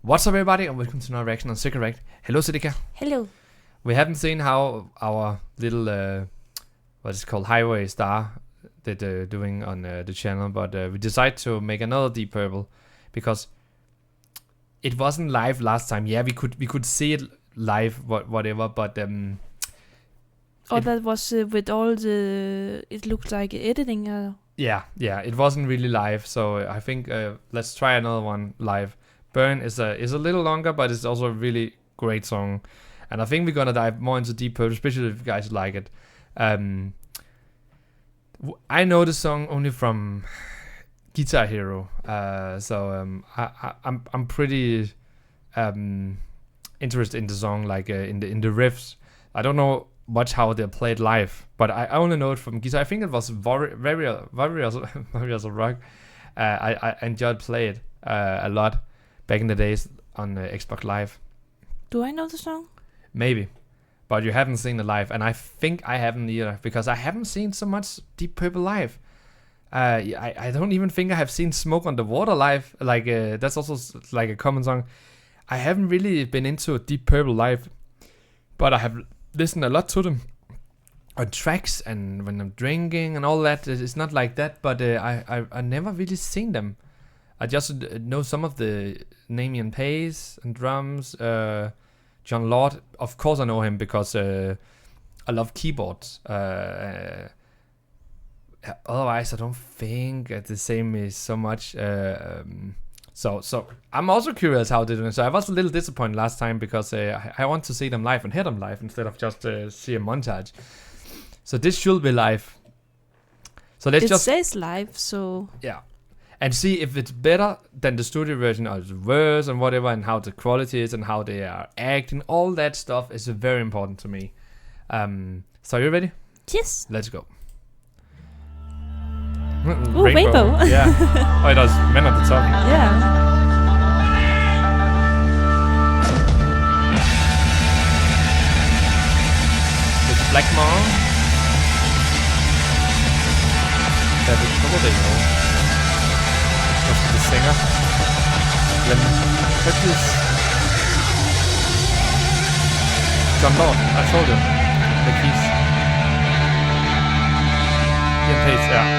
What's up, everybody, and welcome to another reaction on Second React. Hello, Sidika. Hello. We haven't seen how our little, what is it called, highway star did doing on the channel, but we decided to make another Deep Purple because it wasn't live last time. Yeah, we could see it live, whatever, but that was with all the. It looked like editing. Yeah, it wasn't really live. So I think let's try another one live. Burn is a little longer, but it's also a really great song, and I think we're gonna dive more into Deep Purple, especially if you guys like it. I know the song only from Guitar Hero, I'm pretty interested in the song, like in the riffs. I don't know much how they played live, but I only know it from Guitar. I think it was very rock. I enjoyed playing it a lot back in the days on Xbox Live. Do I know the song? Maybe, but you haven't seen it live, and I think I haven't either, because I haven't seen so much Deep Purple live. I don't even think I have seen Smoke on the Water live. Like that's also like a common song. I haven't really been into Deep Purple live, but I have listened a lot to them on tracks and when I'm drinking and all that. It's not like that, but I never really seen them. I just know some of the Namian Pace and drums. John Lord, of course I know him because I love keyboards. Otherwise, I don't think the same is so much. So I'm also curious how they do it. So I was a little disappointed last time because I want to see them live and hear them live instead of just see a montage. So this should be live. So let's it says live, so yeah, and see if it's better than the studio version or the verse and whatever, and how the quality is and how they are acting. All that stuff is very important to me. So are you ready? Yes. Let's go. Ooh, rainbow. Yeah. Oh, it does. Men at the top. Yeah. It's Blackmore. David Coverdale. That's the singer. Then what's this? John Lord. I told him. The keys. Yeah, Pace, yeah.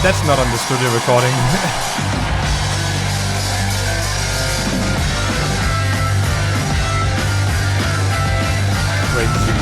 That's not on the studio recording. Crazy.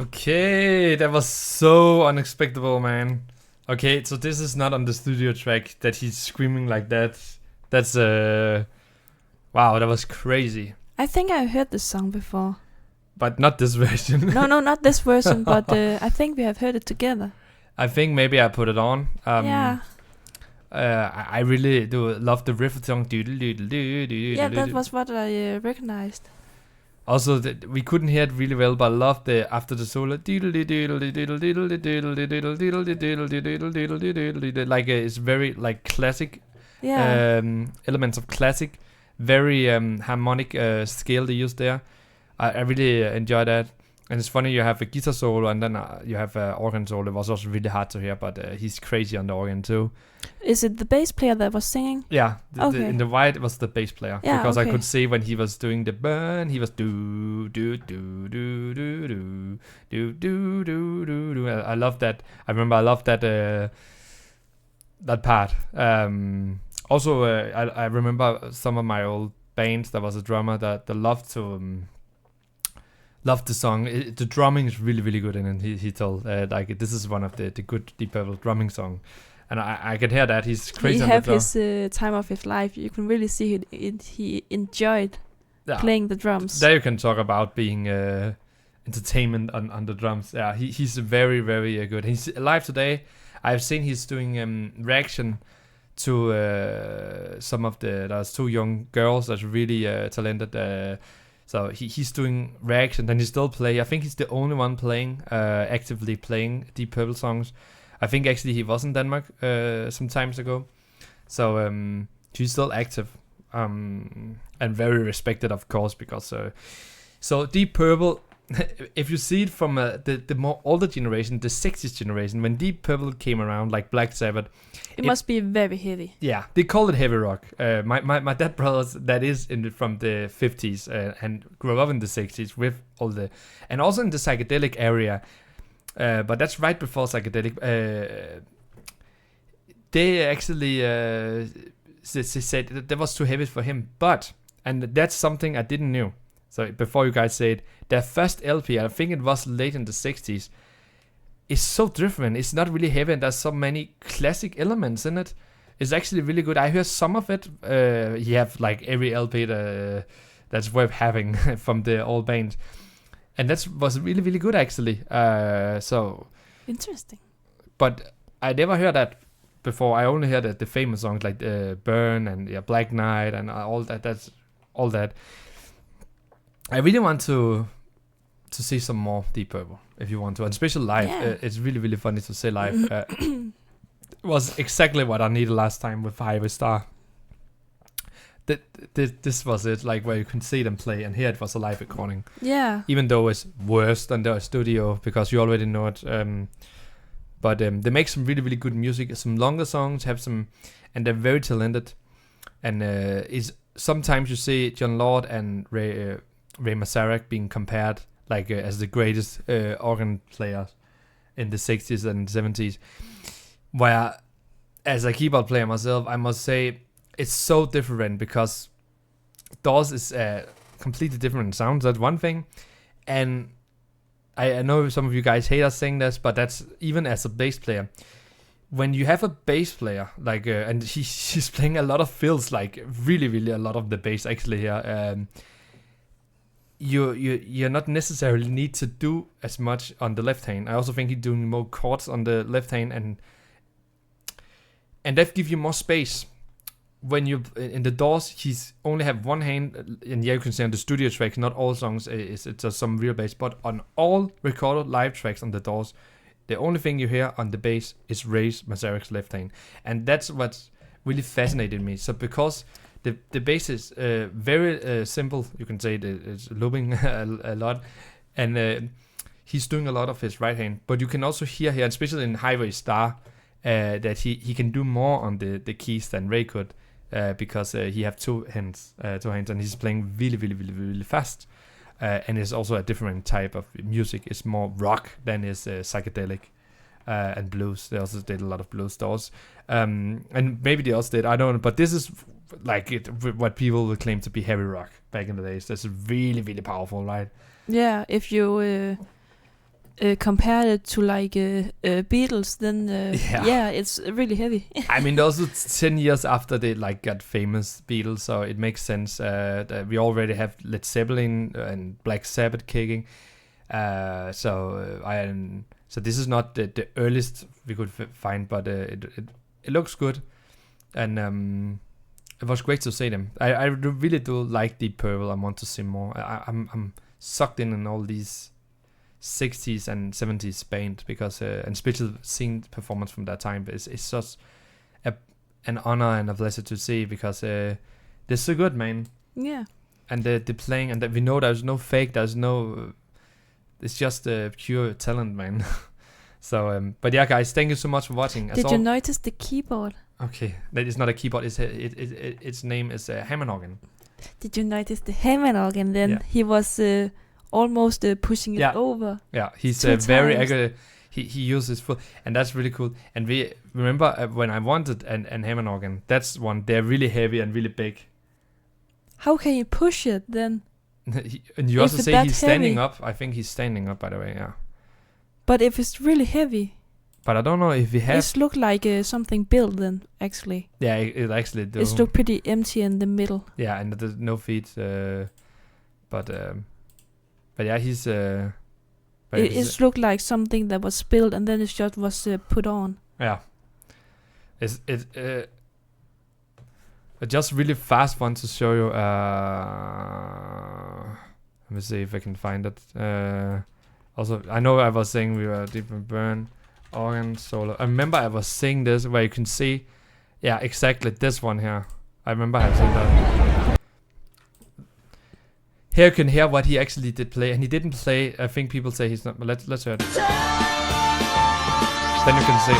Okay, that was so unexpected, man. Okay, so this is not on the studio track that he's screaming like that. That's wow, that was crazy. I think I heard this song before. But not this version. No, not this version, but I think we have heard it together. I think maybe I put it on. Yeah. I really do love the riff song. Yeah, that was what I recognized. Also, we couldn't hear it really well, but I love the after the solo. Like it's very like classic. Yeah. Elements of classic, very harmonic scale they use there. I really enjoy that. And it's funny, you have a guitar solo and then you have an organ solo. It was also really hard to hear, but he's crazy on the organ too. Is it the bass player that was singing? Yeah, Okay. in the white it was the bass player. Yeah, because okay. I could see when he was doing the burn, he was do do do do do do do do do do do. I love that. I remember I love that that part. Also, I remember some of my old bands. There was a drummer that loved to loved the song. The drumming is really really good in it. He told like this is one of the good Deep Purple drumming song, and I can hear that he's crazy. He on have the drum. his time of his life. You can really see he enjoyed playing the drums. There you can talk about being entertainment on the drums. Yeah, he's very very good. He's alive today. I've seen he's doing reaction to some of there's two young girls that's really talented. So he's doing reaction, and he still play. I think he's the only one playing actively playing Deep Purple songs. I think actually he was in Denmark some times ago. So he's still active and very respected, of course, because so Deep Purple. If you see it from the more older generation, the 60s generation, when Deep Purple came around, like Black Sabbath, it must be very heavy. Yeah, they call it heavy rock. My dad brothers that is from the 50s and grew up in the 60s with all the, and also in the psychedelic area, but that's right before psychedelic. They actually said that was too heavy for him, and that's something I didn't know. So before you guys say it, their first LP, I think it was late in the 60s, is so different. It's not really heavy, and there's so many classic elements in it. It's actually really good. I heard some of it. You have like every LP that's worth having from the old band, and that was really really good actually. So interesting. But I never heard that before. I only heard the famous songs like Burn and Black Knight and all that. That's all that. I really want to see some more Deep Purple, if you want to, and especially live. Yeah. It's really, really funny to see live. It was exactly what I needed last time with Highway Star. This was it, like where you can see them play, and here it was a live recording. Yeah. Even though it's worse than the studio, because you already know it. But they make some really, really good music. Some longer songs, and they're very talented. And it's sometimes you see John Lord and Ray Manzarek being compared like as the greatest organ players in the 60s and 70s, where as a keyboard player myself, I must say it's so different, because Doors is a completely different sound. That's one thing, and I know some of you guys hate us saying this, but that's even as a bass player. When you have a bass player like and she's playing a lot of fills, like really really a lot of the bass actually here, you're not necessarily need to do as much on the left hand. I also think he's doing more chords on the left hand, and that gives you more space. When you in the Doors, he's only have one hand, and yeah, you can say on the studio tracks, not all songs it's just some real bass, but on all recorded live tracks on the Doors, the only thing you hear on the bass is Ray Manzarek's left hand, and that's what's really fascinated me. So because the bass is very simple, you can say it's looping a lot, and he's doing a lot of his right hand, but you can also hear here, especially in Highway Star, that he can do more on the keys than Ray could, because he have two hands, and he's playing really really really really fast. And it's also a different type of music. It's more rock than is psychedelic and blues. They also did a lot of blues Doors, and maybe they also did, I don't know. But this is like what people would claim to be heavy rock back in the days. That's really really powerful, right? Yeah, if you compare it to like Beatles, then yeah, it's really heavy. I mean, also 10 years after they like got famous, Beatles, so it makes sense that we already have Led Zeppelin and Black Sabbath kicking. So this is not the earliest we could find, but it looks good, and it was great to see them. I really do like Deep Purple. I want to see more. I'm sucked in all these 60s and 70s band, because and especially seeing performance from that time is such an honor and a pleasure to see, because they're so good, man. Yeah. And the playing, and we know there's no fake, there's no, it's just pure talent, man. So but yeah, guys, thank you so much for watching. Did you notice the keyboard? Okay, that is not a keyboard. Its name is a Hammond organ. Did you notice the Hammond organ? Then Yeah. he was almost pushing it over. Yeah, he's two very times. accurate. he uses full, and that's really cool. And we remember when I wanted an Hammond organ, that's one. They're really heavy and really big. How can you push it then? And you If also it's say that he's standing heavy. up. I think he's standing up, by the way. Yeah. But if it's really heavy, But I don't know if we have. it's look like something built then, actually. Yeah, it actually do. It's look pretty empty in the middle. Yeah, and there's no feet. But yeah, he's. But It's look like something that was built and then it just was put on. Yeah. I just really fast want to show you. Let me see if I can find it. Also, I know I was saying we were deep in burn, organ, solo. I remember I was saying this where you can see, yeah, exactly this one here. I remember I have seen that. Here you can hear what he actually did play, and he didn't play. I think people say he's not. But let's hear it. Then you can see.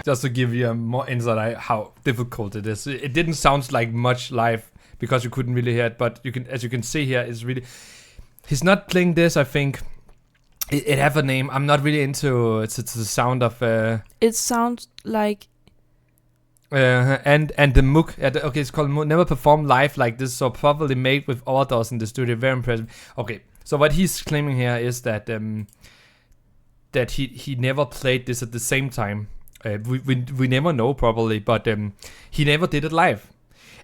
Just to give you a more insight how difficult it is. It didn't sound like much live because you couldn't really hear it, but you can, as you can see here, it's really. He's not playing this. I think it have a name. I'm not really into to the sound of. It sounds like. And the Mook. Okay, it's called Mook. Never performed live like this, so probably made with overdubs in the studio. Very impressive. Okay, so what he's claiming here is that that he never played this at the same time. We never know probably, but he never did it live.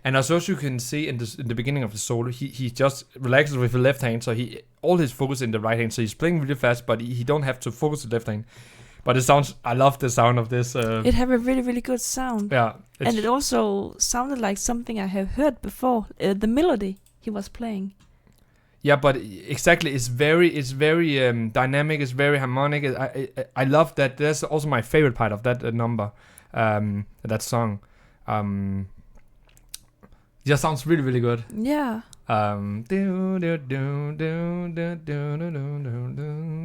And as you can see in the beginning of the solo, he just relaxes with the left hand, so he all his focus in the right hand. So he's playing really fast, but he don't have to focus the left hand. But it sounds. I love the sound of this. It have a really really good sound. Yeah, and it also sounded like something I have heard before. The melody he was playing. Yeah, but exactly, it's very dynamic. It's very harmonic. I love that. That's also my favorite part of that number, that song. It just sounds really really good. Yeah.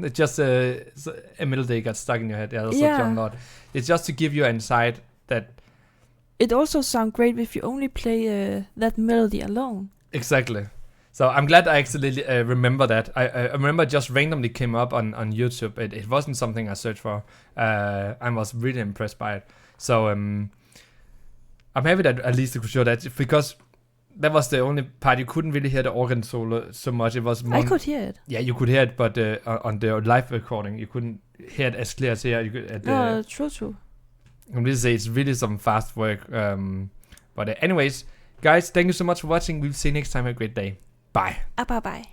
It's just a melody got stuck in your head. Yeah, that's what John Lord. It's just to give you an insight that. It also sounds great if you only play that melody alone. Exactly. So I'm glad I actually remember that. I remember it just randomly came up on YouTube. It wasn't something I searched for. I was really impressed by it. So I'm happy that at least I could show that, because that was the only part you couldn't really hear the organ solo so much. It was more, I could hear it. Yeah, you could hear it, but on the live recording you couldn't hear it as clear as here. You could, true. I'm really say it's really some fast work. But anyways, guys, thank you so much for watching. We'll see you next time. Have a great day. Bye. Bye.